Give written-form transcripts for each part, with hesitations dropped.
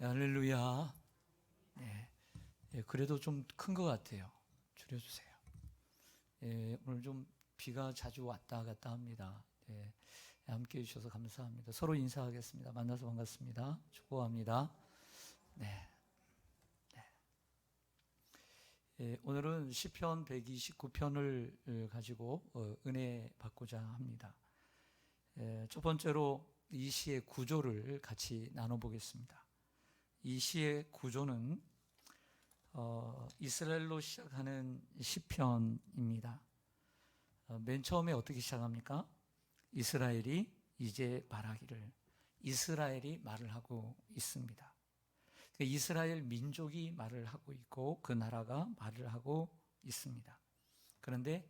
할렐루야. 네. 그래도 좀 큰 것 같아요. 줄여주세요. 오늘 좀 비가 자주 왔다 갔다 합니다. 함께 해주셔서 감사합니다. 서로 인사하겠습니다. 만나서 반갑습니다. 축복합니다. 네. 오늘은 시편 129편을 가지고 은혜 받고자 합니다. 첫 번째로 이 시의 구조를 같이 나눠보겠습니다. 이 시의 구조는 이스라엘로 시작하는 시편입니다. 맨 처음에 어떻게 시작합니까? 이스라엘이 이제 말하기를, 이스라엘이 말을 하고 있습니다. 이스라엘 민족이 말을 하고 있고 그 나라가 말을 하고 있습니다. 그런데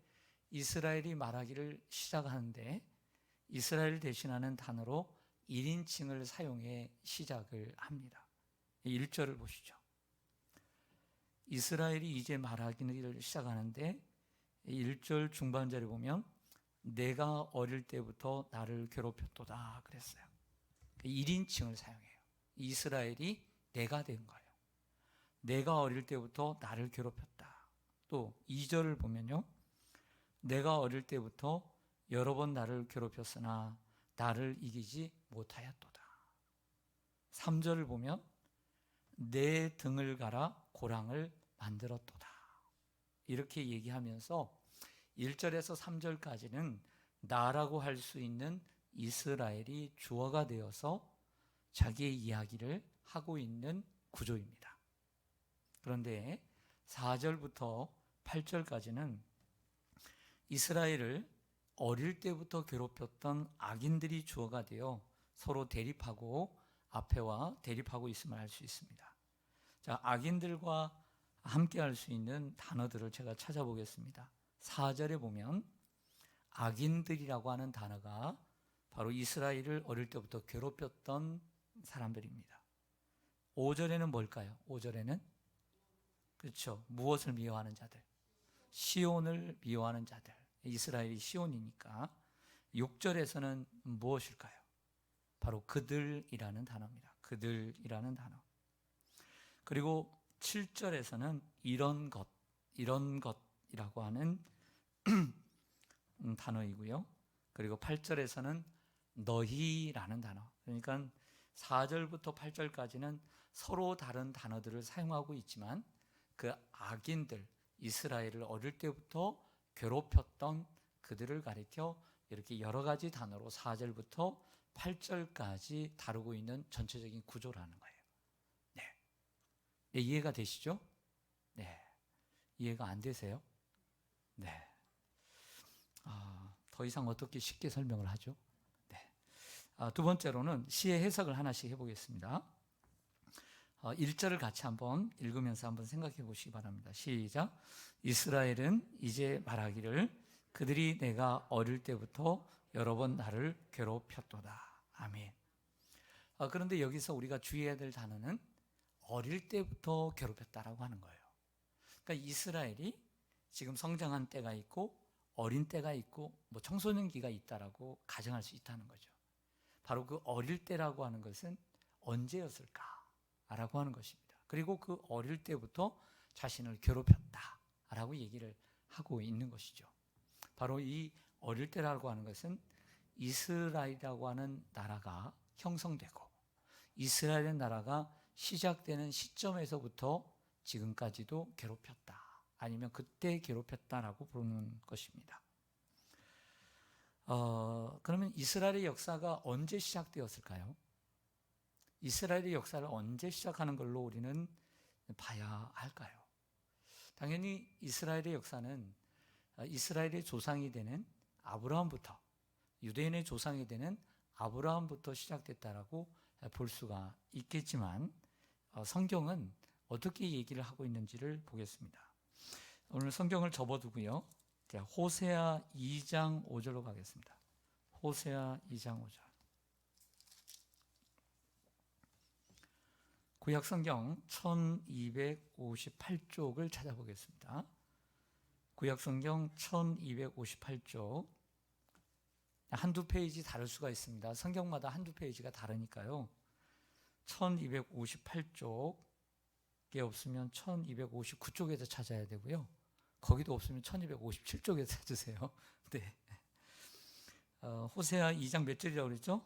이스라엘이 말하기를 시작하는데 이스라엘 대신하는 단어로 1인칭을 사용해 시작을 합니다. 1절을 보시죠. 이스라엘이 이제 말하기를 시작하는데 1절 중반절에 보면 내가 어릴 때부터 나를 괴롭혔도다 그랬어요. 1인칭을 사용해요. 이스라엘이 내가 된 거예요. 내가 어릴 때부터 나를 괴롭혔다. 또 2절을 보면요. 내가 어릴 때부터 여러 번 나를 괴롭혔으나 나를 이기지 못하였도다. 3절을 보면 내 등을 갈아 고랑을 만들었도다. 이렇게 얘기하면서 1절에서 3절까지는 나라고 할 수 있는 이스라엘이 주어가 되어서 자기의 이야기를 하고 있는 구조입니다. 그런데 4절부터 8절까지는 이스라엘을 어릴 때부터 괴롭혔던 악인들이 주어가 되어 서로 대립하고 앞에와 대립하고 있음을 알 수 있습니다. 자, 악인들과 함께 할 수 있는 단어들을 제가 찾아보겠습니다. 4절에 보면 악인들이라고 하는 단어가 바로 이스라엘을 어릴 때부터 괴롭혔던 사람들입니다. 5절에는 뭘까요? 5절에는 그렇죠. 무엇을 미워하는 자들, 시온을 미워하는 자들. 이스라엘이 시온이니까. 6절에서는 무엇일까요? 바로 그들이라는 단어입니다. 그들이라는 단어. 그리고 7절에서는 이런 것이라고 하는 단어이고요. 그리고 8절에서는 너희라는 단어. 그러니까 4절부터 8절까지는 서로 다른 단어들을 사용하고 있지만 그 악인들, 이스라엘을 어릴 때부터 괴롭혔던 그들을 가리켜 이렇게 여러 가지 단어로 4절부터 8절까지 다루고 있는 전체적인 구조라는 거예요. 네, 이해가 되시죠? 네, 이해가 안 되세요? 네. 더 이상 어떻게 쉽게 설명을 하죠? 네. 두 번째로는 시의 해석을 하나씩 해보겠습니다. 1절을 같이 한번 읽으면서 한번 생각해 보시기 바랍니다. 시작. 이스라엘은 이제 말하기를 그들이 내가 어릴 때부터 여러 번 나를 괴롭혔도다. 아멘. 그런데 여기서 우리가 주의해야 될 단어는 어릴 때부터 괴롭혔다라고 하는 거예요. 그러니까 이스라엘이 지금 성장한 때가 있고 어린 때가 있고 뭐 청소년기가 있다라고 가정할 수 있다는 거죠. 바로 그 어릴 때라고 하는 것은 언제였을까라고 하는 것입니다. 그리고 그 어릴 때부터 자신을 괴롭혔다라고 얘기를 하고 있는 것이죠. 바로 이 어릴 때라고 하는 것은 이스라엘이라고 하는 나라가 형성되고 이스라엘의 나라가 시작되는 시점에서부터 지금까지도 괴롭혔다. 아니면 그때 괴롭혔다라고 부르는 것입니다. 그러면 이스라엘의 역사가 언제 시작되었을까요? 이스라엘의 역사를 언제 시작하는 걸로 우리는 봐야 할까요? 당연히 이스라엘의 역사는 이스라엘의 조상이 되는 아브라함부터, 유대인의 조상이 되는 아브라함부터 시작됐다라고 볼 수가 있겠지만 성경은 어떻게 얘기를 하고 있는지를 보겠습니다. 오늘 성경을 접어두고요. 호세아 2장 5절로 가겠습니다. 호세아 2장 5절. 구약성경 1258쪽을 찾아보겠습니다. 구약성경 1258쪽. 한두 페이지 다를 수가 있습니다. 성경마다 한두 페이지가 다르니까요. 1258쪽에 없으면 1259쪽에서 찾아야 되고요. 거기도 없으면 1257쪽에서 찾으세요. 네. 호세아 2장 몇 절이라고 그랬죠?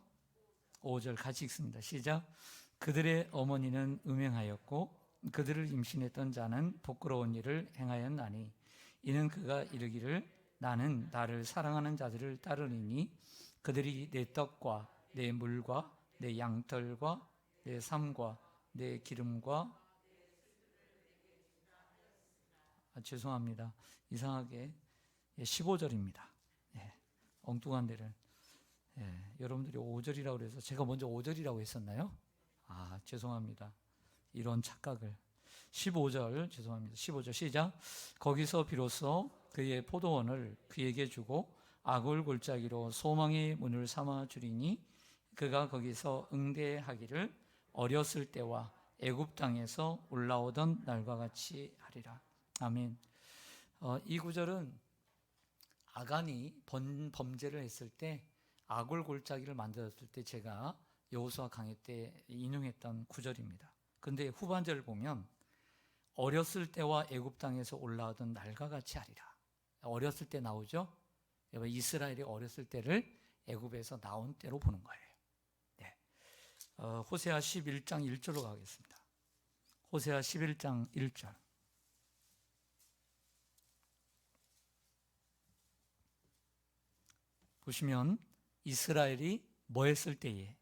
5절 같이 읽습니다. 시작. 그들의 어머니는 음행하였고 그들을 임신했던 자는 부끄러운 일을 행하였나니 이는 그가 이르기를 나는 나를 사랑하는 자들을 따르리니 그들이 내 떡과 내 물과 내 양털과 내 삶과 내 기름과 죄송합니다. 이상하게 15절입니다. 예, 엉뚱한 데를 여러분들이 5절이라고 그래서 제가 먼저 5절이라고 했었나요? 죄송합니다. 이런 착각을. 15절 죄송합니다. 15절 시작. 거기서 비로소 그의 포도원을 그에게 주고 아굴 골짜기로 소망의 문을 삼아 주리니 그가 거기서 응대하기를 어렸을 때와 애굽 땅에서 올라오던 날과 같이 하리라. 아멘. 이 구절은 아간이 범죄를 했을 때 아굴 골짜기를 만들었을 때 제가 여호수아 강해 때 인용했던 구절입니다. 그런데 후반절을 보면 어렸을 때와 애굽 땅에서 올라오던 날과 같이 하리라. 어렸을 때 나오죠. 이스라엘이 어렸을 때를 애굽에서 나온 때로 보는 거예요. 네. 호세아 11장 1절로 가겠습니다. 호세아 11장 1절. 보시면 이스라엘이 뭐 했을 때에,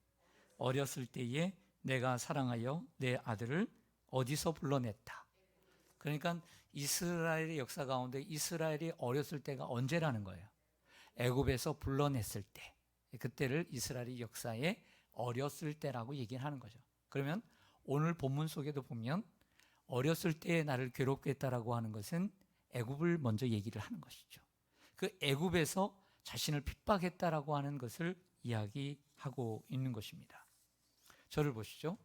어렸을 때에 내가 사랑하여 내 아들을 어디서 불러냈다. 그러니까 이스라엘의 역사 가운데 이스라엘이 어렸을 때가 언제라는 거예요? 애굽에서 불러냈을 때. 그때를 이스라엘의 역사에 어렸을 때라고 얘기를 하는 거죠. 그러면 오늘 본문 속에도 보면 어렸을 때에 나를 괴롭게 했다라고 하는 것은 애굽을 먼저 얘기를 하는 것이죠. 그 애굽에서 자신을 핍박했다라고 하는 것을 이야기하고 있는 것입니다. 저를 보시죠.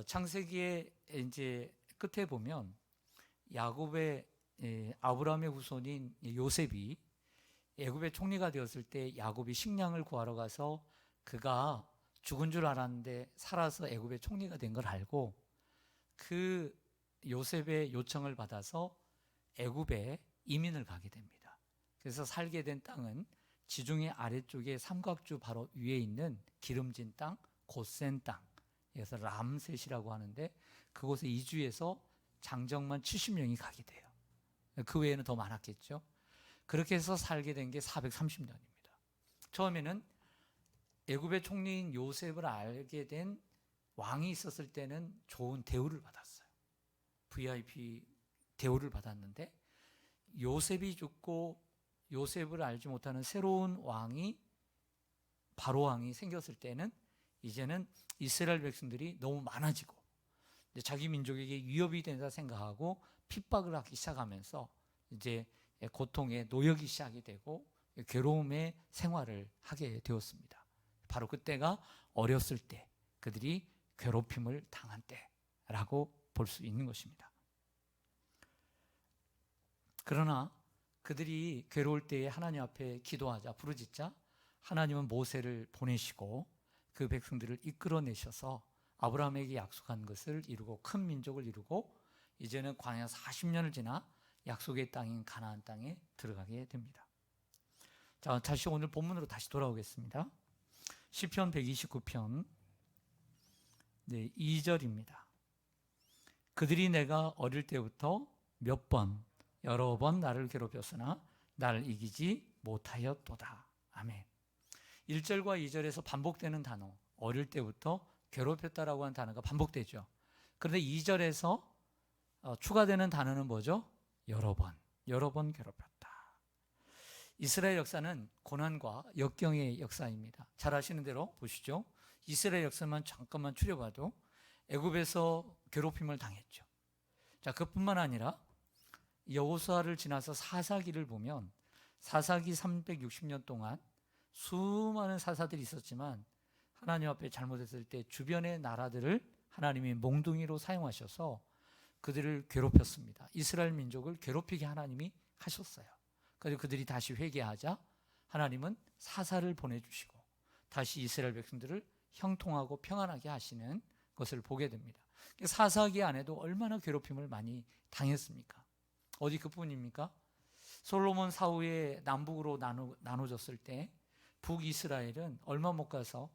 창세기의 이제 끝에 보면 야곱의 아브라함의 후손인 요셉이 애굽의 총리가 되었을 때 야곱이 식량을 구하러 가서 그가 죽은 줄 알았는데 살아서 애굽의 총리가 된 걸 알고 그 요셉의 요청을 받아서 애굽에 이민을 가게 됩니다. 그래서 살게 된 땅은 지중해 아래쪽에 삼각주 바로 위에 있는 기름진 땅, 고센 땅, 그래서 람셋이라고 하는데 그곳에 이주해서 장정만 70명이 가게 돼요. 그 외에는 더 많았겠죠. 그렇게 해서 살게 된 게 430년입니다. 처음에는 애굽의 총리인 요셉을 알게 된 왕이 있었을 때는 좋은 대우를 받았어요. VIP 대우를 받았는데 요셉이 죽고 요셉을 알지 못하는 새로운 왕이 바로 왕이 생겼을 때는 이제는 이스라엘 백성들이 너무 많아지고 자기 민족에게 위협이 된다 생각하고 핍박을 하기 시작하면서 이제 고통에 노역이 시작이 되고 괴로움의 생활을 하게 되었습니다. 바로 그때가 어렸을 때 그들이 괴롭힘을 당한 때라고 볼 수 있는 것입니다. 그러나 그들이 괴로울 때에 하나님 앞에 기도하자 부르짖자 하나님은 모세를 보내시고 그 백성들을 이끌어내셔서 아브라함에게 약속한 것을 이루고 큰 민족을 이루고 이제는 광야 40년을 지나 약속의 땅인 가나안 땅에 들어가게 됩니다. 자, 다시 오늘 본문으로 다시 돌아오겠습니다. 시편 129편 2절입니다. 그들이 내가 어릴 때부터 몇 번 여러 번 나를 괴롭혔으나 나를 이기지 못하였도다. 아멘. 1절과 2절에서 반복되는 단어, 어릴 때부터 괴롭혔다라고 하는 단어가 반복되죠. 그런데 2절에서 추가되는 단어는 뭐죠? 여러 번 괴롭혔다. 이스라엘 역사는 고난과 역경의 역사입니다. 잘 아시는 대로 보시죠. 이스라엘 역사만 잠깐만 추려봐도 애굽에서 괴롭힘을 당했죠. 자, 그뿐만 아니라 여호수아를 지나서 사사기를 보면 사사기 360년 동안 수많은 사사들이 있었지만 하나님 앞에 잘못했을 때 주변의 나라들을 하나님이 몽둥이로 사용하셔서 그들을 괴롭혔습니다. 이스라엘 민족을 괴롭히게 하나님이 하셨어요. 그래서 그들이 다시 회개하자 하나님은 사사를 보내주시고 다시 이스라엘 백성들을 형통하고 평안하게 하시는 것을 보게 됩니다. 사사기 안에도 얼마나 괴롭힘을 많이 당했습니까? 어디 그뿐입니까? 솔로몬 사후에 남북으로 나눠졌을 때 북이스라엘은 얼마 못 가서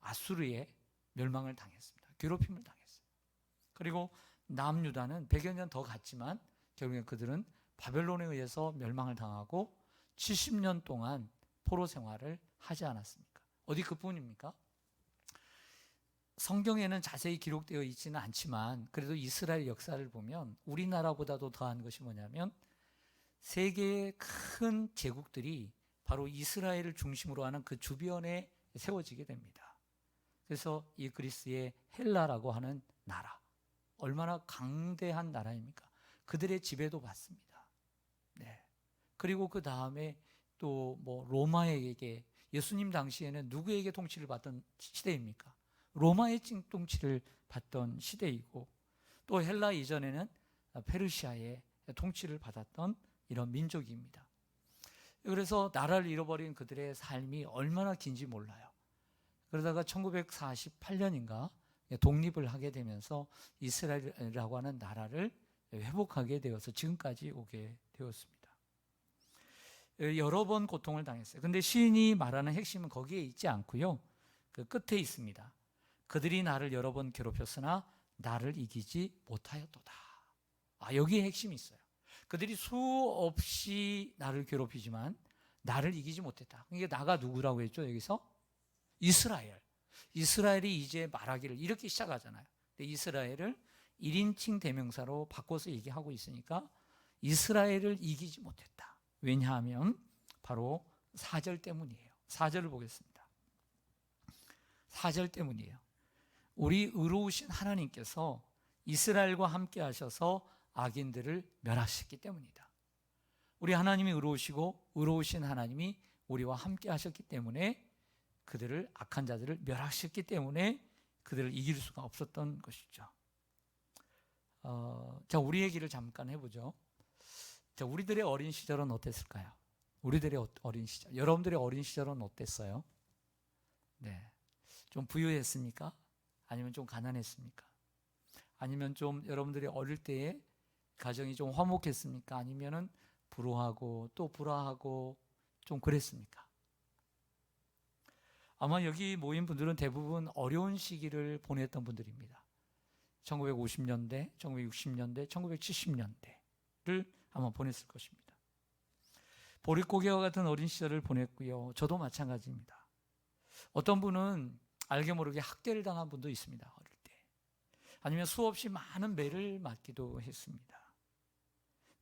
아수르에 멸망을 당했습니다. 괴롭힘을 당했어요. 그리고 남유다는 100여 년 더 갔지만 결국에 그들은 바벨론에 의해서 멸망을 당하고 70년 동안 포로 생활을 하지 않았습니까? 어디 그뿐입니까? 성경에는 자세히 기록되어 있지는 않지만 그래도 이스라엘 역사를 보면 우리나라보다도 더한 것이 뭐냐면 세계의 큰 제국들이 바로 이스라엘을 중심으로 하는 그 주변에 세워지게 됩니다. 그래서 이 그리스의 헬라라고 하는 나라, 얼마나 강대한 나라입니까? 그들의 지배도 받습니다. 네. 그리고 그 다음에 또 뭐 로마에게, 예수님 당시에는 누구에게 통치를 받던 시대입니까? 로마의 통치를 받던 시대이고, 또 헬라 이전에는 페르시아의 통치를 받았던 이런 민족입니다. 그래서 나라를 잃어버린 그들의 삶이 얼마나 긴지 몰라요. 그러다가 1948년인가 독립을 하게 되면서 이스라엘이라고 하는 나라를 회복하게 되어서 지금까지 오게 되었습니다. 여러 번 고통을 당했어요. 근데 시인이 말하는 핵심은 거기에 있지 않고요. 그 끝에 있습니다. 그들이 나를 여러 번 괴롭혔으나 나를 이기지 못하였도다. 여기에 핵심이 있어요. 그들이 수없이 나를 괴롭히지만 나를 이기지 못했다. 그러니까 나가 누구라고 했죠? 여기서 이스라엘. 이스라엘이 이제 말하기를 이렇게 시작하잖아요. 근데 이스라엘을 1인칭 대명사로 바꿔서 얘기하고 있으니까 이스라엘을 이기지 못했다. 왜냐하면 바로 4절 때문이에요. 4절을 보겠습니다. 4절 때문이에요. 우리 의로우신 하나님께서 이스라엘과 함께 하셔서 악인들을 멸하셨기 때문이다. 우리 하나님이 의로우시고 의로우신 하나님이 우리와 함께 하셨기 때문에 그들을, 악한 자들을 멸하셨기 때문에 그들을 이길 수가 없었던 것이죠. 자, 우리 얘기를 잠깐 해보죠. 자, 우리들의 어린 시절은 어땠을까요? 우리들의 어린 시절, 여러분들의 어린 시절은 어땠어요? 네, 좀 부유했습니까? 아니면 좀 가난했습니까? 아니면 좀 여러분들이 어릴 때에 가정이 좀 화목했습니까? 아니면은 불우하고 또 불화하고 좀 그랬습니까? 아마 여기 모인 분들은 대부분 어려운 시기를 보냈던 분들입니다. 1950년대, 1960년대, 1970년대를 아마 보냈을 것입니다. 보릿고개와 같은 어린 시절을 보냈고요. 저도 마찬가지입니다. 어떤 분은 알게 모르게 학대를 당한 분도 있습니다. 어릴 때. 아니면 수없이 많은 매를 맞기도 했습니다.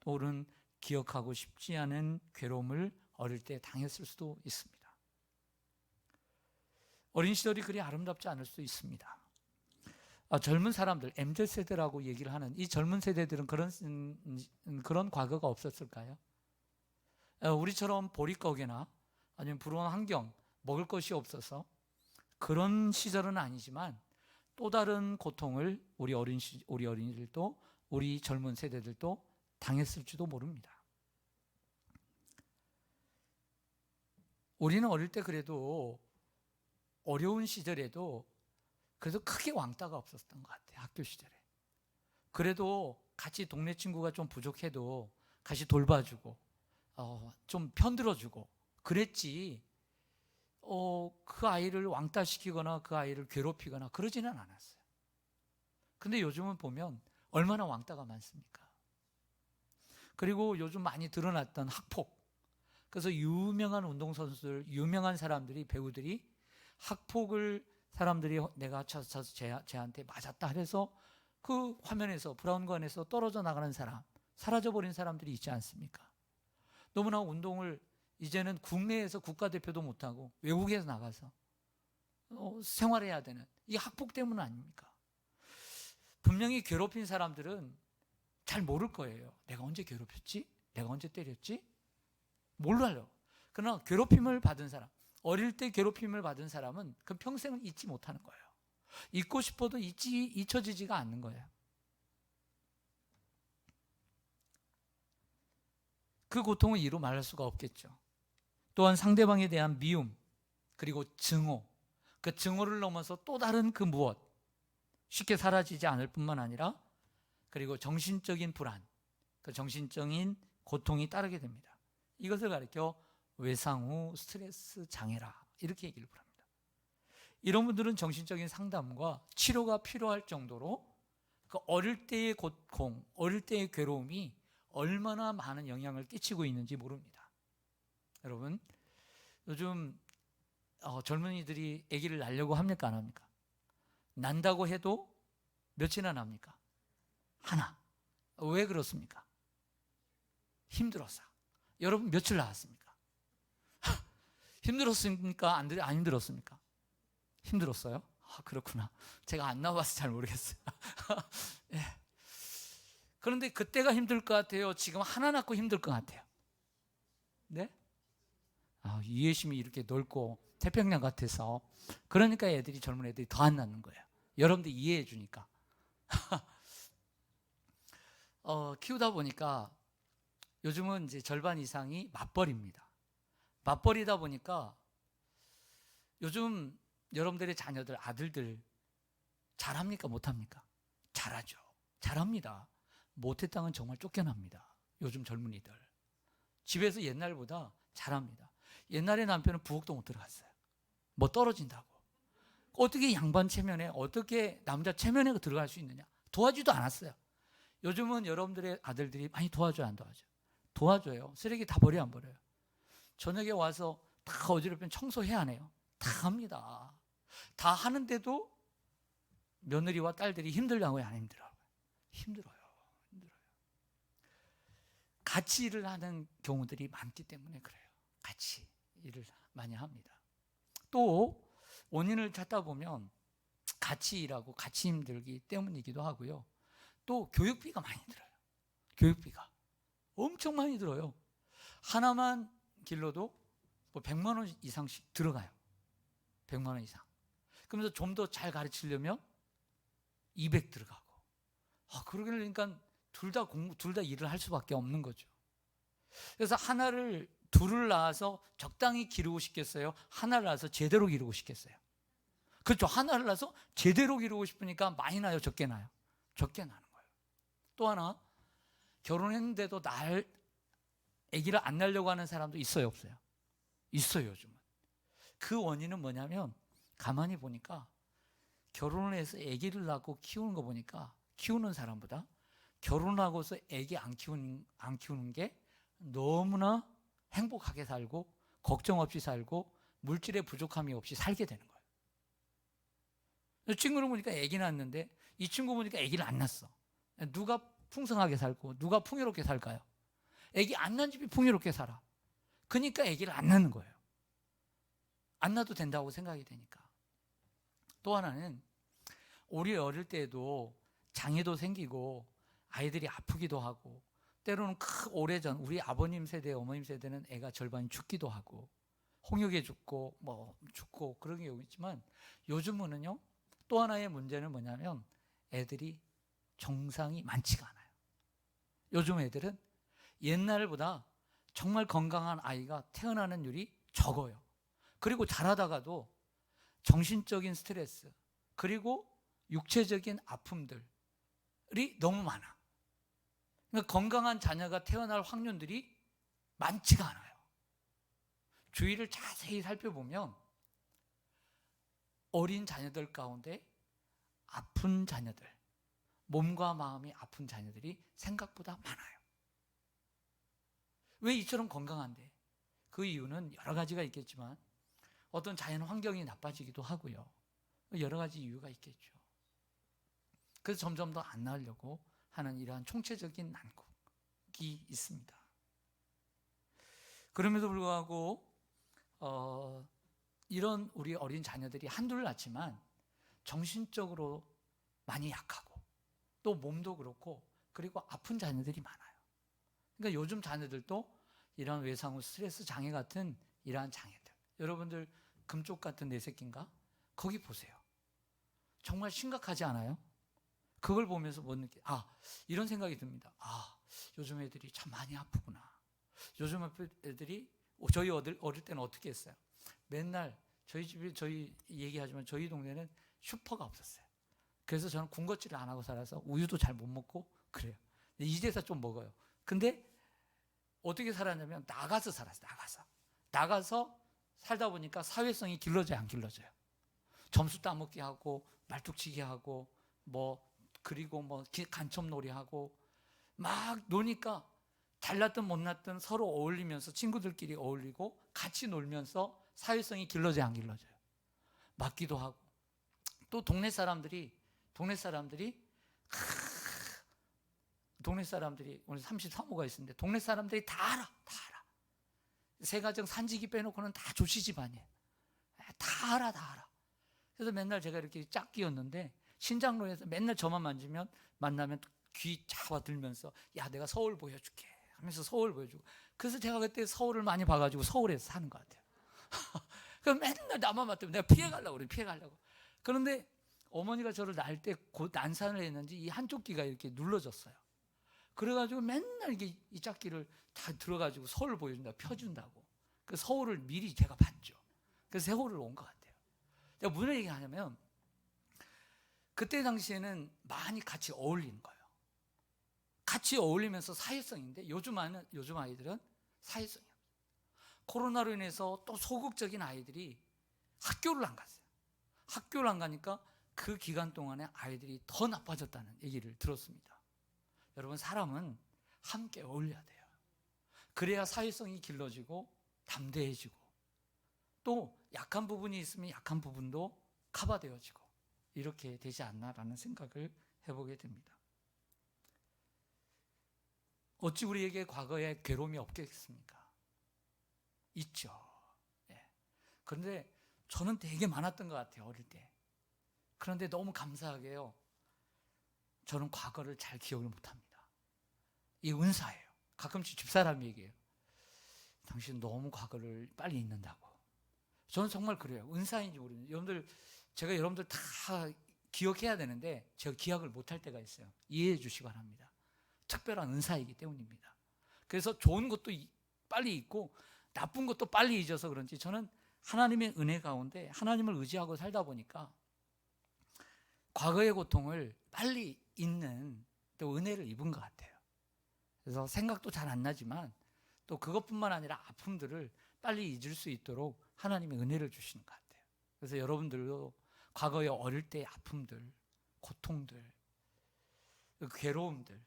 또는 기억하고 싶지 않은 괴로움을 어릴 때 당했을 수도 있습니다. 어린 시절이 그리 아름답지 않을 수도 있습니다. 젊은 사람들, MZ세대라고 얘기를 하는 이 젊은 세대들은 그런 과거가 없었을까요? 우리처럼 보릿고개나 아니면 불우한 환경, 먹을 것이 없어서 그런 시절은 아니지만 또 다른 고통을 우리 어린이들도, 우리 젊은 세대들도 당했을지도 모릅니다. 우리는 어릴 때 그래도 어려운 시절에도 그래도 크게 왕따가 없었던 것 같아요. 학교 시절에. 그래도 같이 동네 친구가 좀 부족해도 같이 돌봐주고 좀 편들어주고 그랬지, 그 아이를 왕따시키거나 그 아이를 괴롭히거나 그러지는 않았어요. 근데 요즘은 보면 얼마나 왕따가 많습니까? 그리고 요즘 많이 드러났던 학폭. 그래서 유명한 운동선수들, 유명한 사람들이, 배우들이 학폭을 사람들이 내가 쳐서 쟤한테 맞았다 해서 그 화면에서, 브라운관에서 떨어져 나가는 사람, 사라져버린 사람들이 있지 않습니까? 너무나 운동을 이제는 국내에서 국가대표도 못하고 외국에서 나가서 생활해야 되는 이 학폭 때문 아닙니까? 분명히 괴롭힌 사람들은 잘 모를 거예요. 내가 언제 괴롭혔지? 내가 언제 때렸지? 몰라요. 그러나 괴롭힘을 받은 사람, 어릴 때 괴롭힘을 받은 사람은 그 평생을 잊지 못하는 거예요. 잊고 싶어도 잊혀지지가 않는 거예요. 그 고통은 이루 말할 수가 없겠죠. 또한 상대방에 대한 미움, 그리고 증오, 그 증오를 넘어서 또 다른 그 무엇, 쉽게 사라지지 않을 뿐만 아니라 그리고 정신적인 불안, 그 정신적인 고통이 따르게 됩니다. 이것을 가리켜 외상 후 스트레스 장애라 이렇게 얘기를 합니다. 이런 분들은 정신적인 상담과 치료가 필요할 정도로 그 어릴 때의 고통, 어릴 때의 괴로움이 얼마나 많은 영향을 끼치고 있는지 모릅니다. 여러분, 요즘 젊은이들이 아기를 낳으려고 합니까, 안 합니까? 난다고 해도 며칠이나 납니까? 하나. 왜 그렇습니까? 힘들었어. 여러분 며칠 낳았습니까? 힘들었습니까? 안 힘들었습니까? 힘들었어요? 그렇구나. 제가 안 나와서 잘 모르겠어요. 예. 그런데 그때가 힘들 것 같아요? 지금 하나 낳고 힘들 것 같아요? 네? 이해심이 이렇게 넓고 태평양 같아서 그러니까 젊은 애들이 더 안 낳는 거예요. 여러분들 이해해 주니까. 키우다 보니까 요즘은 이제 절반 이상이 맞벌이입니다. 맞벌이다 보니까 요즘 여러분들의 자녀들, 아들들 잘합니까? 못합니까? 잘하죠. 잘합니다. 못했다면 정말 쫓겨납니다. 요즘 젊은이들. 집에서 옛날보다 잘합니다. 옛날에 남편은 부엌도 못 들어갔어요. 뭐 떨어진다고. 어떻게 양반 체면에, 어떻게 남자 체면에 들어갈 수 있느냐. 도와주지도 않았어요. 요즘은 여러분들의 아들들이 많이 도와줘요, 안 도와줘요? 도와줘요. 쓰레기 다 버려, 안 버려요? 저녁에 와서 다 어지럽히면 청소해야 하네요. 다 합니다. 다 하는데도 며느리와 딸들이 힘들다고요, 안 힘들어요? 힘들어요. 같이 일을 하는 경우들이 많기 때문에 그래요. 같이 일을 많이 합니다. 또 원인을 찾다 보면 같이 일하고 같이 힘들기 때문이기도 하고요. 또 교육비가 많이 들어요. 교육비가 엄청 많이 들어요. 하나만 길러도 뭐 100만 원 이상씩 들어가요. 100만 원 이상. 그러면서 좀 더 잘 가르치려면 200 들어가고. 그러니까 둘 다 일을 할 수밖에 없는 거죠. 그래서 둘을 낳아서 적당히 기르고 싶겠어요? 하나를 낳아서 제대로 기르고 싶겠어요? 그렇죠. 하나를 낳아서 제대로 기르고 싶으니까 많이 나요, 적게 나요? 적게 나는 거예요. 또 하나, 결혼했는데도 아기를 안 낳으려고 하는 사람도 있어요, 없어요? 있어요, 요즘은. 그 원인은 뭐냐면 가만히 보니까 결혼을 해서 아기를 낳고 키우는 거 보니까 키우는 사람보다 결혼하고서 아기 안 키우는 게 너무나 행복하게 살고 걱정 없이 살고 물질의 부족함이 없이 살게 되는 거예요. 친구를 보니까 아기 낳았는데 이 친구 보니까 아기를 안 낳았어. 누가 풍성하게 살고 누가 풍요롭게 살까요? 아기 안 낳은 집이 풍요롭게 살아. 그러니까 아기를 안 낳는 거예요. 안 낳아도 된다고 생각이 되니까. 또 하나는 우리 어릴 때도 장애도 생기고 아이들이 아프기도 하고 때로는 오래전 우리 아버님 세대, 어머님 세대는 애가 절반이 죽기도 하고 홍역에 죽고 뭐 죽고 그런 경우 있지만 요즘은요 또 하나의 문제는 뭐냐면 애들이 정상이 많지가 않아요. 요즘 애들은 옛날보다 정말 건강한 아이가 태어나는 율이 적어요. 그리고 자라다가도 정신적인 스트레스 그리고 육체적인 아픔들이 너무 많아. 그러니까 건강한 자녀가 태어날 확률들이 많지가 않아요. 주위를 자세히 살펴보면 어린 자녀들 가운데 아픈 자녀들, 몸과 마음이 아픈 자녀들이 생각보다 많아요. 왜 이처럼 건강한데? 그 이유는 여러 가지가 있겠지만 어떤 자연 환경이 나빠지기도 하고요. 여러 가지 이유가 있겠죠. 그래서 점점 더 안 낳으려고 하는 이러한 총체적인 난국이 있습니다. 그럼에도 불구하고 이런 우리 어린 자녀들이 한둘 낳지만 정신적으로 많이 약하고 또 몸도 그렇고 그리고 아픈 자녀들이 많아요. 그러니까 요즘 자녀들도 이러한 외상 후 스트레스 장애 같은 이러한 장애들. 여러분들 금쪽 같은 내 새끼인가? 거기 보세요. 정말 심각하지 않아요? 그걸 보면서 이런 생각이 듭니다. 요즘 애들이 참 많이 아프구나. 요즘 애들이 저희 어릴 때는 어떻게 했어요? 맨날 저희 집에 저희 얘기하지만 저희 동네는 슈퍼가 없었어요. 그래서 저는 군것질을 안 하고 살아서 우유도 잘 못 먹고 그래요. 이제서 좀 먹어요. 근데 어떻게 살았냐면 나가서 살았어요. 나가서 살다 보니까 사회성이 길러져요, 안 길러져요? 점수 따먹기 하고 말뚝치기 하고 그리고 간첩놀이 하고 막 노니까 잘났든 못났든 서로 어울리면서 친구들끼리 어울리고 같이 놀면서 사회성이 길러져요, 안 길러져요? 맞기도 하고 또 동네 사람들이 오늘 33호가 있었는데 동네 사람들이 다 알아. 세가정 산지기 빼놓고는 다 조씨 집안이에요. 다 알아. 그래서 맨날 제가 이렇게 짝끼였는데 신장로에서 맨날 저만 만나면 귀 잡아들면서 야 내가 서울 보여줄게 하면서 서울 보여주고, 그래서 제가 그때 서울을 많이 봐가지고 서울에서 사는 것 같아요. 그래서 맨날 나만 봤더니 내가 피해가려고. 그런데 어머니가 저를 낳을 때 곧 난산을 했는지 이 한쪽 귀가 이렇게 눌러졌어요. 그래가지고 맨날 이게 이 짝귀를 다 들어가지고 서울 보여준다, 펴준다고. 그 서울을 미리 제가 봤죠. 그래서 세월을 온 것 같아요. 제가 무슨 얘기하냐면 그때 당시에는 많이 같이 어울리는 거예요. 같이 어울리면서 사회성인데 요즘 아이들은 사회성이 없어요. 코로나로 인해서 또 소극적인 아이들이 학교를 안 갔어요. 학교를 안 가니까 그 기간 동안에 아이들이 더 나빠졌다는 얘기를 들었습니다. 여러분, 사람은 함께 어울려야 돼요. 그래야 사회성이 길러지고 담대해지고 또 약한 부분이 있으면 약한 부분도 커버되어지고 이렇게 되지 않나라는 생각을 해보게 됩니다. 어찌 우리에게 과거에 괴로움이 없겠습니까? 있죠. 네. 그런데 저는 되게 많았던 것 같아요, 어릴 때. 그런데 너무 감사하게요, 저는 과거를 잘 기억을 못합니다. 이게 은사예요. 가끔씩 집사람이 얘기해요. 당신 너무 과거를 빨리 잊는다고. 저는 정말 그래요. 은사인지 모르겠는데 제가 여러분들 다 기억해야 되는데 제가 기억을 못할 때가 있어요. 이해해 주시기 바랍니다. 특별한 은사이기 때문입니다. 그래서 좋은 것도 빨리 잊고 나쁜 것도 빨리 잊어서 그런지 저는 하나님의 은혜 가운데 하나님을 의지하고 살다 보니까 과거의 고통을 빨리 잊는 또 은혜를 입은 것 같아요. 그래서 생각도 잘 안 나지만 또 그것뿐만 아니라 아픔들을 빨리 잊을 수 있도록 하나님의 은혜를 주시는 것 같아요. 그래서 여러분들도 과거의 어릴 때의 아픔들, 고통들, 괴로움들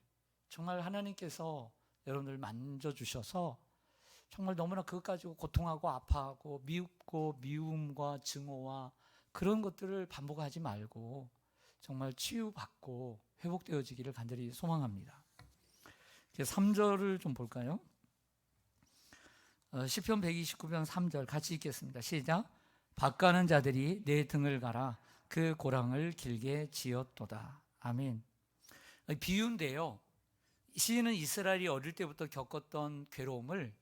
정말 하나님께서 여러분들 만져주셔서 정말 너무나 그것 가지고 고통하고 아파하고 미흡고 미움과 증오와 그런 것들을 반복하지 말고 정말 치유받고 회복되어지기를 간절히 소망합니다. 3절을 좀 볼까요? 시편 129편 3절 같이 읽겠습니다. 시작. 밭가는 자들이 내 등을 갈아 그 고랑을 길게 지었도다. 아멘. 비유인데요, 시인은 이스라엘이 어릴 때부터 겪었던 괴로움을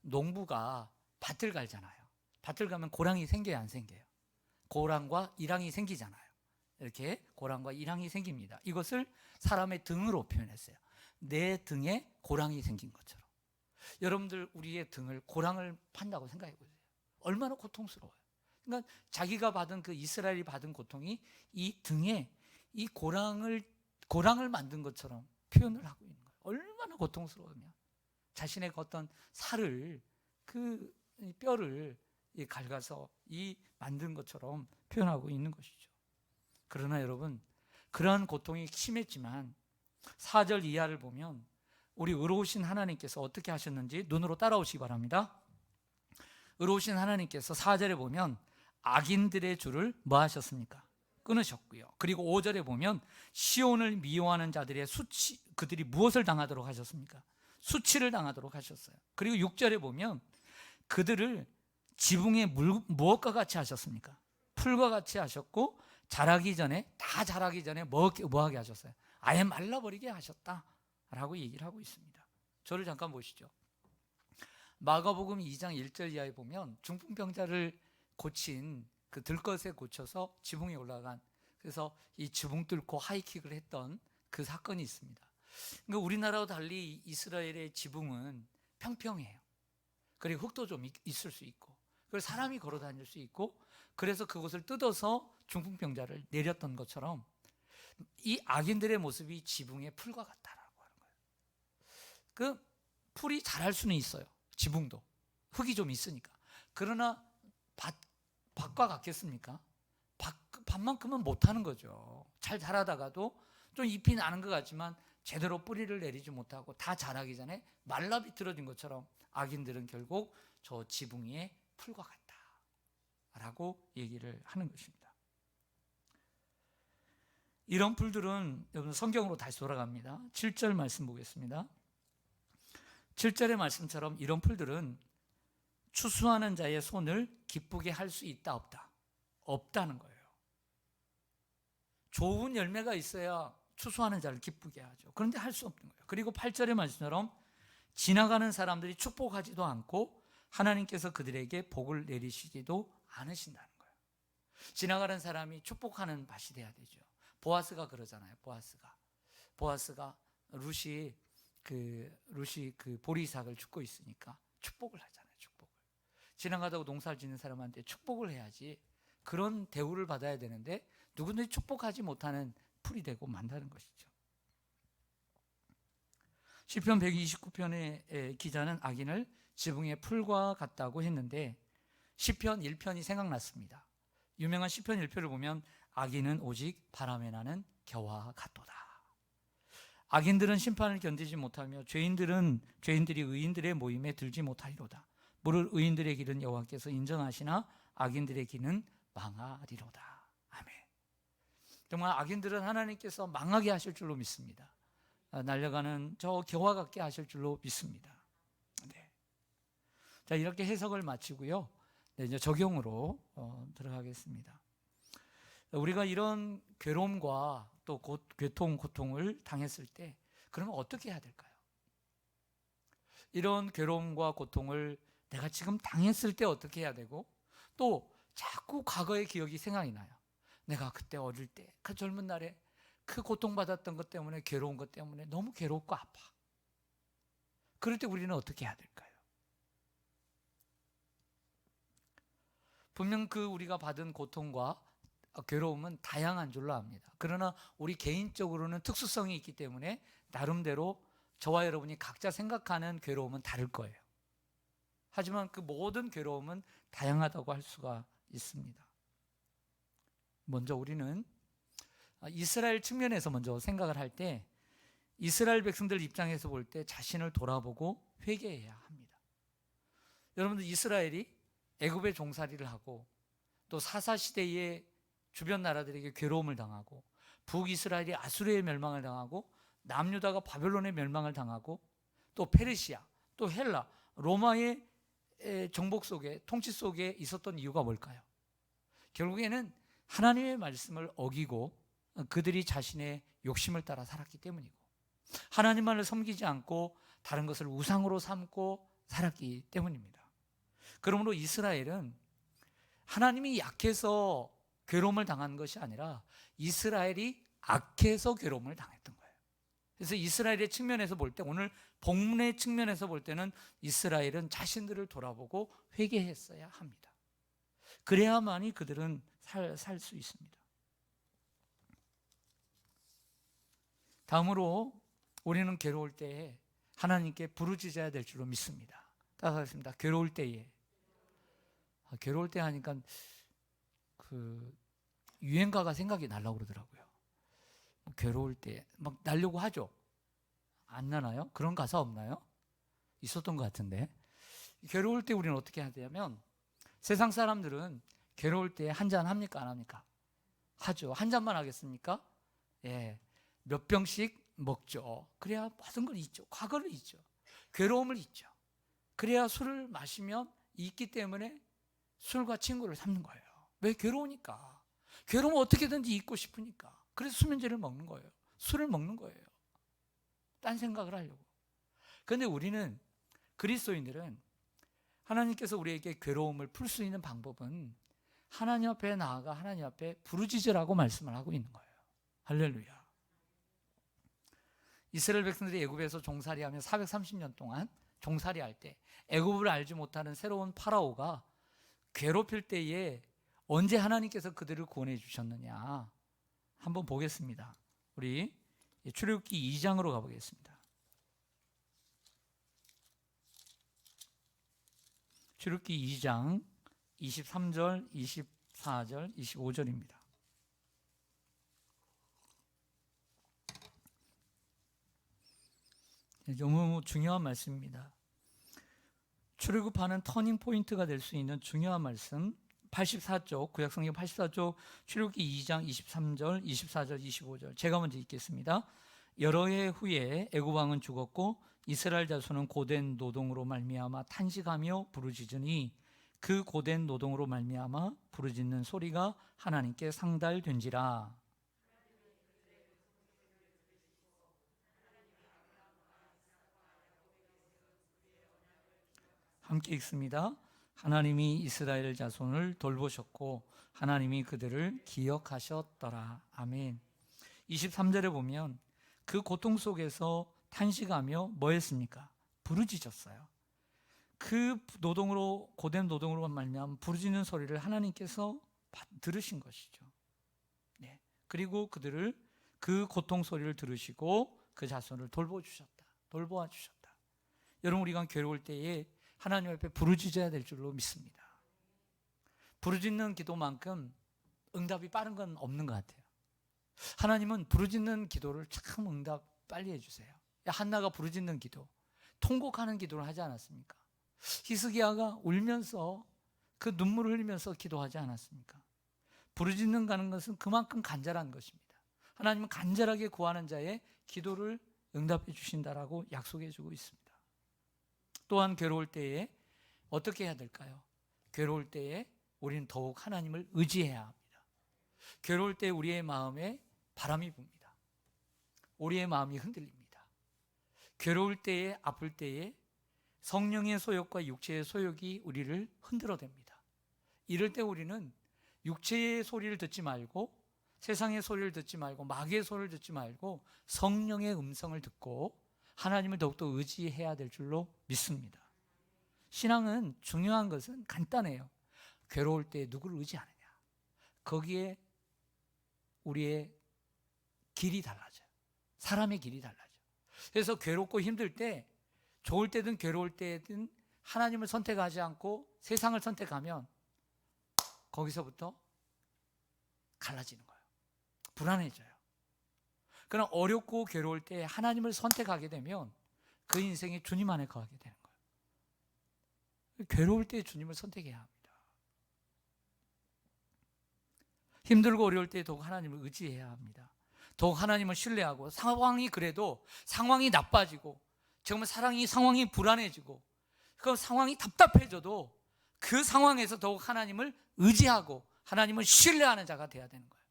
농부가 밭을 갈잖아요. 밭을 가면 고랑이 생겨요, 안 생겨요? 고랑과 이랑이 생기잖아요. 이렇게 고랑과 이랑이 생깁니다. 이것을 사람의 등으로 표현했어요. 내 등에 고랑이 생긴 것처럼. 여러분들 우리의 등을 고랑을 판다고 생각해 보세요. 얼마나 고통스러워요. 그러니까 자기가 받은 그 이스라엘이 받은 고통이 이 등에 이 고랑을 만든 것처럼 표현을 하고 있는 거예요. 얼마나 고통스러우면 자신의 어떤 살을 그 뼈를 갈가서 이 만든 것처럼 표현하고 있는 것이죠. 그러나 여러분, 그러한 고통이 심했지만 4절 이하를 보면 우리 의로우신 하나님께서 어떻게 하셨는지 눈으로 따라오시기 바랍니다. 의로우신 하나님께서 4절에 보면 악인들의 줄을 뭐 하셨습니까? 끊으셨고요. 그리고 5절에 보면 시온을 미워하는 자들의 그들이 무엇을 당하도록 하셨습니까? 수치를 당하도록 하셨어요. 그리고 6절에 보면 그들을 지붕의 무엇과 같이 하셨습니까? 풀과 같이 하셨고 자라기 전에 뭐 하게 하셨어요? 아예 말라버리게 하셨다라고 얘기를 하고 있습니다. 저를 잠깐 보시죠. 마가복음 2장 1절 이하에 보면 중풍병자를 고친 그 들것에 고쳐서 지붕에 올라간, 그래서 이 지붕 뚫고 하이킥을 했던 그 사건이 있습니다. 그러니까 우리나라와 달리 이스라엘의 지붕은 평평해요. 그리고 흙도 좀 있을 수 있고, 그래서 사람이 걸어 다닐 수 있고, 그래서 그것을 뜯어서 중풍병자를 내렸던 것처럼 이 악인들의 모습이 지붕의 풀과 같다라고 하는 거예요. 그 풀이 자랄 수는 있어요. 지붕도 흙이 좀 있으니까. 그러나 밭과 같겠습니까? 밭만큼은 못하는 거죠. 잘 자라다가도 좀 잎이 나는 것 같지만 제대로 뿌리를 내리지 못하고 다 자라기 전에 말라 비틀어진 것처럼 악인들은 결국 저 지붕 위의 풀과 같다라고 얘기를 하는 것입니다. 이런 풀들은 여러분 성경으로 다시 돌아갑니다. 7절 말씀 보겠습니다. 7절의 말씀처럼 이런 풀들은 추수하는 자의 손을 기쁘게 할 수 있다 없다? 없다는 거예요. 좋은 열매가 있어야 추수하는 자를 기쁘게 하죠. 그런데 할 수 없는 거예요. 그리고 8절의 말씀처럼 지나가는 사람들이 축복하지도 않고 하나님께서 그들에게 복을 내리시지도 않으신다는 거예요. 지나가는 사람이 축복하는 밭이 돼야 되죠. 보아스가 그러잖아요. 보아스가 룻이 그 보리삭을 줍고 있으니까 축복을 하잖아요. 축복을. 지나가다가 농사를 짓는 사람한테 축복을 해야지 그런 대우를 받아야 되는데 누구든지 축복하지 못하는 풀이 되고 만다는 것이죠. 시편 129편의 기자는 악인을 지붕의 풀과 같다고 했는데 시편 1편이 생각났습니다. 유명한 시편 1편을 보면 악인은 오직 바람에 나는 겨와 같도다. 악인들은 심판을 견디지 못하며 죄인들이 의인들의 모임에 들지 못하리로다. 무릇 의인들의 길은 여호와께서 인정하시나 악인들의 길은 망하리로다. 아멘. 정말 악인들은 하나님께서 망하게 하실 줄로 믿습니다. 날려가는 저 겨와 같게 하실 줄로 믿습니다. 네. 자, 이렇게 해석을 마치고요. 네, 이제 적용으로 들어가겠습니다. 우리가 이런 괴로움과 또 고통을 당했을 때 그러면 어떻게 해야 될까요? 이런 괴로움과 고통을 내가 지금 당했을 때 어떻게 해야 되고 또 자꾸 과거의 기억이 생각이 나요. 내가 그때 어릴 때 그 젊은 날에 그 고통받았던 것 때문에 괴로운 것 때문에 너무 괴롭고 아파. 그럴 때 우리는 어떻게 해야 될까요? 분명 우리가 받은 고통과 괴로움은 다양한 줄로 압니다. 그러나 우리 개인적으로는 특수성이 있기 때문에 나름대로 저와 여러분이 각자 생각하는 괴로움은 다를 거예요. 하지만 그 모든 괴로움은 다양하다고 할 수가 있습니다. 먼저 우리는 이스라엘 측면에서 먼저 생각을 할 때 이스라엘 백성들 입장에서 볼 때 자신을 돌아보고 회개해야 합니다. 여러분들 이스라엘이 애굽의 종살이를 하고 또 사사시대에 주변 나라들에게 괴로움을 당하고 북이스라엘이 아수르의 멸망을 당하고 남유다가 바벨론의 멸망을 당하고 또 페르시아, 또 헬라, 로마의 정복 속에 통치 속에 있었던 이유가 뭘까요? 결국에는 하나님의 말씀을 어기고 그들이 자신의 욕심을 따라 살았기 때문이고 하나님만을 섬기지 않고 다른 것을 우상으로 삼고 살았기 때문입니다. 그러므로 이스라엘은 하나님이 약해서 괴로움을 당한 것이 아니라 이스라엘이 악해서 괴로움을 당했던 거예요. 그래서 이스라엘의 측면에서 볼 때 오늘 본문의 측면에서 볼 때는 이스라엘은 자신들을 돌아보고 회개했어야 합니다. 그래야만이 그들은 살 수 있습니다. 다음으로 우리는 괴로울 때에 하나님께 부르짖어야 될 줄로 믿습니다. 따라하겠습니다. 괴로울 때에. 괴로울 때 하니까 유행가가 생각이 나려고 그러더라고요. 괴로울 때 막 나려고 하죠. 안 나나요? 그런 가사 없나요? 있었던 것 같은데. 괴로울 때 우리는 어떻게 해야 되냐면 세상 사람들은 괴로울 때 한 잔 합니까? 안 합니까? 하죠. 한 잔만 하겠습니까? 예. 몇 병씩 먹죠. 그래야 모든 걸 잊죠. 과거를 잊죠. 괴로움을 잊죠. 그래야 술을 마시면 잊기 때문에 술과 친구를 삼는 거예요. 왜? 괴로우니까. 괴로우면 어떻게든지 잊고 싶으니까. 그래서 수면제를 먹는 거예요. 술을 먹는 거예요. 딴 생각을 하려고. 그런데 우리는 그리스도인들은 하나님께서 우리에게 괴로움을 풀 수 있는 방법은 하나님 앞에 나아가 하나님 앞에 부르짖으라고 말씀을 하고 있는 거예요. 할렐루야. 이스라엘 백성들이 애굽에서 종살이하며 430년 동안 종살이할 때 애굽을 알지 못하는 새로운 파라오가 괴롭힐 때에 언제 하나님께서 그들을 구원해 주셨느냐 한번 보겠습니다. 우리 출애굽기 2장으로 가보겠습니다. 출애굽기 2장 23절, 24절, 25절입니다. 너무 중요한 말씀입니다. 출애굽하는 터닝 포인트가 될 수 있는 중요한 말씀, 84쪽, 구약성경 84쪽 출애굽기 2장 23절, 24절, 25절. 제가 먼저 읽겠습니다. 여러 해 후에 애굽 왕은 죽었고 이스라엘 자손은 고된 노동으로 말미암아 탄식하며 부르짖으니 그 고된 노동으로 말미암아 부르짖는 소리가 하나님께 상달된지라. 함께 읽습니다. 하나님이 이스라엘 자손을 돌보셨고 하나님이 그들을 기억하셨더라. 아멘. 23절에 보면 그 고통 속에서 탄식하며 뭐 했습니까? 부르짖었어요. 그 노동으로, 고된 노동으로 말미암아 부르짖는 소리를 하나님께서 들으신 것이죠. 네. 그리고 그들을, 그 고통 소리를 들으시고 그 자손을 돌보주셨다. 돌보아 주셨다. 여러분, 우리가 괴로울 때에 하나님 앞에 부르짖어야 될 줄로 믿습니다. 부르짖는 기도만큼 응답이 빠른 건 없는 것 같아요. 하나님은 부르짖는 기도를 참 응답 빨리 해주세요. 한나가 부르짖는 기도, 통곡하는 기도를 하지 않았습니까? 히스기야가 울면서 그 눈물을 흘리면서 기도하지 않았습니까? 부르짖는 가는 것은 그만큼 간절한 것입니다. 하나님은 간절하게 구하는 자의 기도를 응답해 주신다라고 약속해 주고 있습니다. 또한 괴로울 때에 어떻게 해야 될까요? 괴로울 때에 우리는 더욱 하나님을 의지해야 합니다. 괴로울 때 우리의 마음에 바람이 붑니다. 우리의 마음이 흔들립니다. 괴로울 때에, 아플 때에 성령의 소욕과 육체의 소욕이 우리를 흔들어댑니다. 이럴 때 우리는 육체의 소리를 듣지 말고, 세상의 소리를 듣지 말고, 마귀의 소리를 듣지 말고 성령의 음성을 듣고 하나님을 더욱더 의지해야 될 줄로 믿습니다. 신앙은 중요한 것은 간단해요. 괴로울 때 누구를 의지하느냐, 거기에 우리의 길이 달라져요. 사람의 길이 달라져요. 그래서 괴롭고 힘들 때, 좋을 때든 괴로울 때든 하나님을 선택하지 않고 세상을 선택하면 거기서부터 갈라지는 거예요. 불안해져요. 그러나 어렵고 괴로울 때 하나님을 선택하게 되면 그 인생에 주님 안에 거하게 되는 거예요. 괴로울 때 주님을 선택해야 합니다. 힘들고 어려울 때 더욱 하나님을 의지해야 합니다. 더욱 하나님을 신뢰하고, 상황이 그래도 상황이 나빠지고 정말 상황이 불안해지고 그 상황이 답답해져도 그 상황에서 더욱 하나님을 의지하고 하나님을 신뢰하는 자가 되어야 되는 거예요.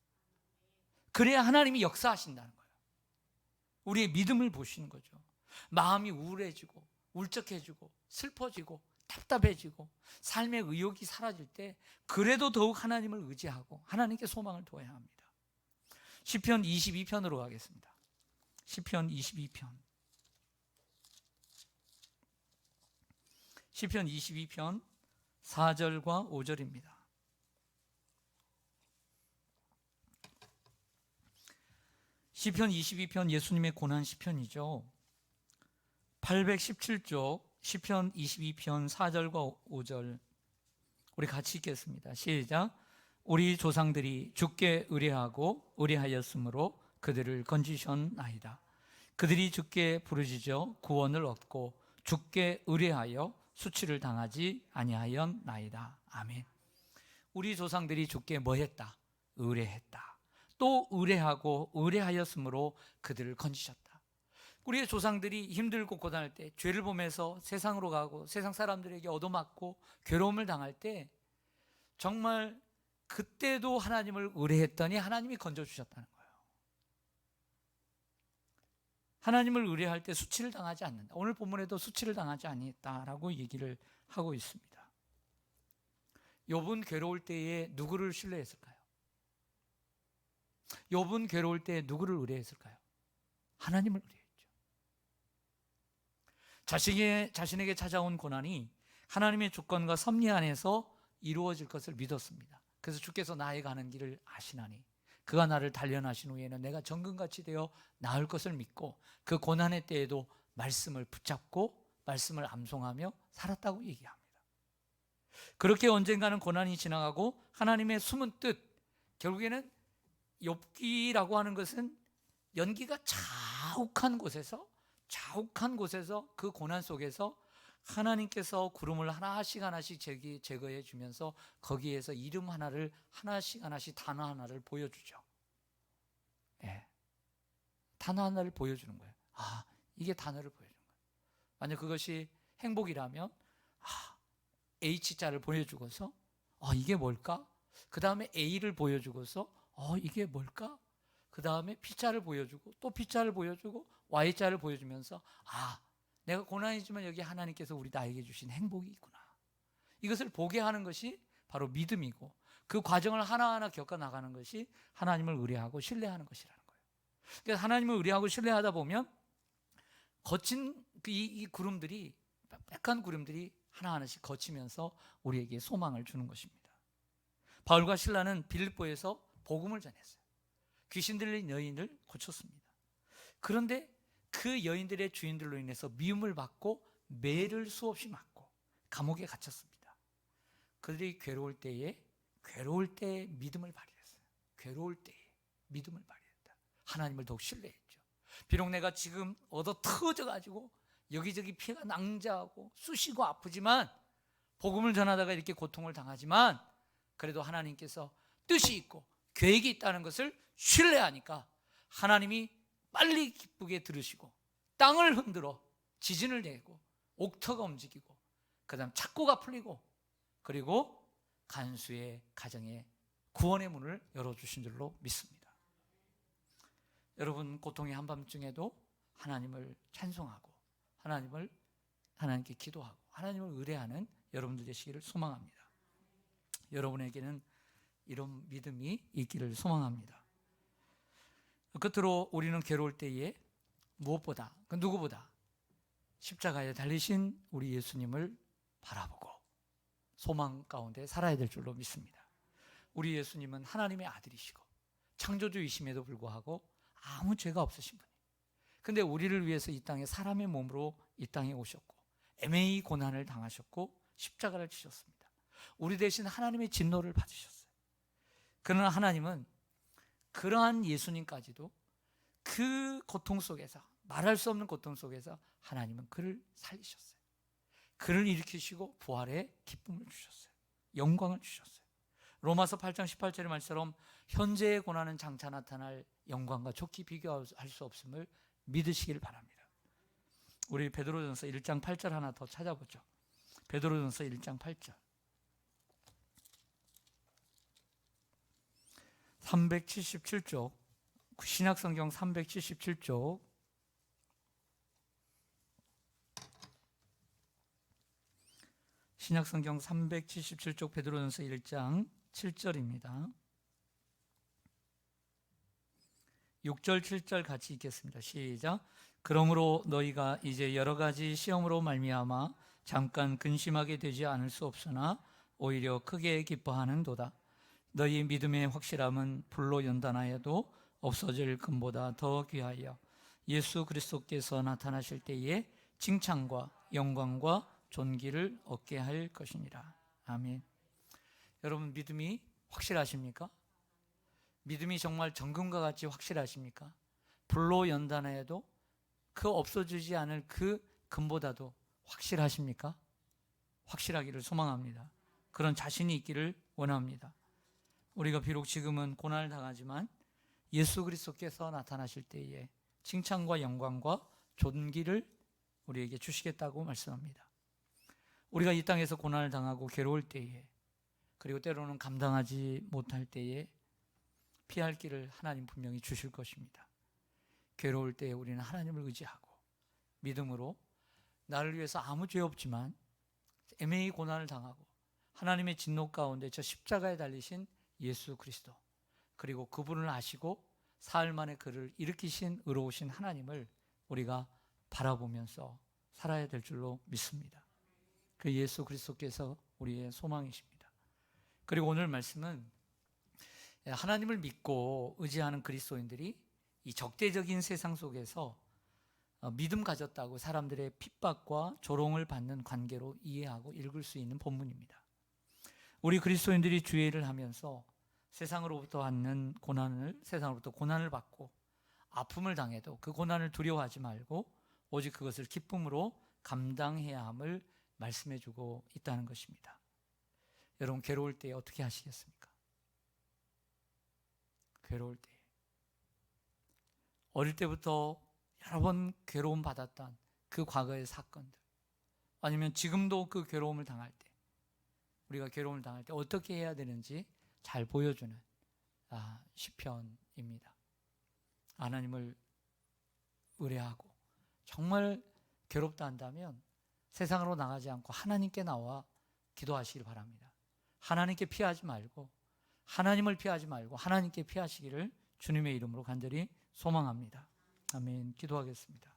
그래야 하나님이 역사하신다는 거예요. 우리의 믿음을 보시는 거죠. 마음이 우울해지고 울적해지고 슬퍼지고 답답해지고 삶의 의욕이 사라질 때 그래도 더욱 하나님을 의지하고 하나님께 소망을 둬야 합니다. 시편 22편으로 가겠습니다. 시편 22편. 시편 22편 4절과 5절입니다. 시편 22편 예수님의 고난 시편이죠. 817쪽 시편 22편 4절과 5절 우리 같이 읽겠습니다. 시작. 우리 조상들이 주께 의뢰하고 의뢰하였으므로 그들을 건지셨나이다. 그들이 주께 부르짖어 구원을 얻고 주께 의뢰하여 수치를 당하지 아니하였나이다. 아멘. 우리 조상들이 주께 뭐 했다? 의뢰했다. 또 의뢰하고 의뢰하였으므로 그들을 건지셨다. 우리의 조상들이 힘들고 고단할 때, 죄를 보면서 세상으로 가고 세상 사람들에게 얻어맞고 괴로움을 당할 때 정말 그때도 하나님을 의뢰했더니 하나님이 건져주셨다는 거예요. 하나님을 의뢰할 때 수치를 당하지 않는다. 오늘 본문에도 수치를 당하지 아니했다라고 얘기를 하고 있습니다. 욥은 괴로울 때에 누구를 신뢰했을까요? 욥은 괴로울 때에 누구를 의뢰했을까요? 하나님을 의뢰했죠. 자신에게 찾아온 고난이 하나님의 주권과 섭리 안에서 이루어질 것을 믿었습니다. 그래서 주께서 나의 가는 길을 아시나니 그가 나를 단련하신 후에는 내가 정금같이 되어 나을 것을 믿고 그 고난의 때에도 말씀을 붙잡고 말씀을 암송하며 살았다고 얘기합니다. 그렇게 언젠가는 고난이 지나가고 하나님의 숨은 뜻, 결국에는 욥기라고 하는 것은 연기가 자욱한 곳에서 그 고난 속에서 하나님께서 구름을 하나씩 제거해 주면서 거기에서 이름 하나를 하나씩 단어 하나를 보여주죠. 예. 단어 하나를 보여주는 거예요. 아, 이게 단어를 보여주는 거예요. 만약 그것이 행복이라면 H자를 보여주고서 이게 뭘까? 그 다음에 A를 보여주고서 이게 뭘까? 그 다음에 P자를 보여주고 또 P자를 보여주고 Y자를 보여주면서 내가 고난이지만 여기 하나님께서 나에게 주신 행복이 있구나. 이것을 보게 하는 것이 바로 믿음이고 그 과정을 하나하나 겪어나가는 것이 하나님을 의뢰하고 신뢰하는 것이라는 거예요. 그러니까 하나님을 의뢰하고 신뢰하다 보면 거친 이 구름들이, 빽빽한 구름들이 하나하나씩 거치면서 우리에게 소망을 주는 것입니다. 바울과 실라는 빌립보에서 복음을 전했어요. 귀신 들린 여인을 고쳤습니다. 그런데 그 여인들의 주인들로 인해서 미움을 받고 매를 수없이 맞고 감옥에 갇혔습니다. 그들이 괴로울 때에 믿음을 발휘했어요. 괴로울 때에 믿음을 발휘했다. 하나님을 더욱 신뢰했죠. 비록 내가 지금 얻어 터져가지고 여기저기 피가 낭자하고 쑤시고 아프지만, 복음을 전하다가 이렇게 고통을 당하지만 그래도 하나님께서 뜻이 있고 계획이 있다는 것을 신뢰하니까 하나님이 빨리 기쁘게 들으시고 땅을 흔들어 지진을 내고 옥터가 움직이고 그 다음 착고가 풀리고 그리고 간수의 가정에 구원의 문을 열어주신 줄로 믿습니다. 여러분, 고통의 한밤중에도 하나님을 찬송하고 하나님께 기도하고 하나님을 의뢰하는 여러분들 되시기를 소망합니다. 여러분에게는 이런 믿음이 있기를 소망합니다. 끝으로 우리는 괴로울 때에 무엇보다, 누구보다 십자가에 달리신 우리 예수님을 바라보고 소망 가운데 살아야 될 줄로 믿습니다. 우리 예수님은 하나님의 아들이시고 창조주이심에도 불구하고 아무 죄가 없으신 분이에요. 근데 우리를 위해서 이 땅에 사람의 몸으로 이 땅에 오셨고 애매히 고난을 당하셨고 십자가를 지셨습니다. 우리 대신 하나님의 진노를 받으셨어요. 그러나 하나님은 그러한 예수님까지도 그 고통 속에서, 말할 수 없는 고통 속에서 하나님은 그를 살리셨어요. 그를 일으키시고 부활의 기쁨을 주셨어요. 영광을 주셨어요. 로마서 8장 18절의 말처럼 현재의 고난은 장차 나타날 영광과 좋게 비교할 수 없음을 믿으시길 바랍니다. 우리 베드로전서 1장 8절 하나 더 찾아보죠. 베드로전서 1장 8절. 377쪽, 신약성경 377쪽. 신약성경 377쪽 베드로전서 1장 7절입니다. 6절 7절 같이 읽겠습니다. 시작. 그러므로 너희가 이제 여러 가지 시험으로 말미암아 잠깐 근심하게 되지 않을 수 없으나 오히려 크게 기뻐하는도다. 너희 믿음의 확실함은 불로 연단하여도 없어질 금보다 더 귀하여 예수 그리스도께서 나타나실 때에 칭찬과 영광과 존귀를 얻게 할 것이니라. 아멘. 여러분, 믿음이 확실하십니까? 믿음이 정말 정금과 같이 확실하십니까? 불로 연단하여도 그 없어지지 않을 그 금보다도 확실하십니까? 확실하기를 소망합니다. 그런 자신이 있기를 원합니다. 우리가 비록 지금은 고난을 당하지만 예수 그리스도께서 나타나실 때에 칭찬과 영광과 존귀를 우리에게 주시겠다고 말씀합니다. 우리가 이 땅에서 고난을 당하고 괴로울 때에, 그리고 때로는 감당하지 못할 때에 피할 길을 하나님 분명히 주실 것입니다. 괴로울 때에 우리는 하나님을 의지하고 믿음으로 나를 위해서 아무 죄 없지만 애매히 고난을 당하고 하나님의 진노 가운데 저 십자가에 달리신 예수 그리스도, 그리고 그분을 아시고 사흘 만에 그를 일으키신 의로우신 하나님을 우리가 바라보면서 살아야 될 줄로 믿습니다. 그 예수 그리스도께서 우리의 소망이십니다. 그리고 오늘 말씀은 하나님을 믿고 의지하는 그리스도인들이 이 적대적인 세상 속에서 믿음 가졌다고 사람들의 핍박과 조롱을 받는 관계로 이해하고 읽을 수 있는 본문입니다. 우리 그리스도인들이 주의 일을 하면서 세상으로부터 고난을 받고 아픔을 당해도 그 고난을 두려워하지 말고 오직 그것을 기쁨으로 감당해야 함을 말씀해 주고 있다는 것입니다. 여러분, 괴로울 때 어떻게 하시겠습니까? 괴로울 때, 어릴 때부터 여러 번 괴로움 받았던 그 과거의 사건들, 아니면 지금도 그 괴로움을 당할 때, 우리가 괴로움을 당할 때 어떻게 해야 되는지 잘 보여주는 시편입니다. 하나님을 의뢰하고 정말 괴롭다 한다면 세상으로 나가지 않고 하나님께 나와 기도하시길 바랍니다. 하나님께 피하지 말고, 하나님을 피하지 말고 하나님께 피하시기를 주님의 이름으로 간절히 소망합니다. 아멘. 기도하겠습니다.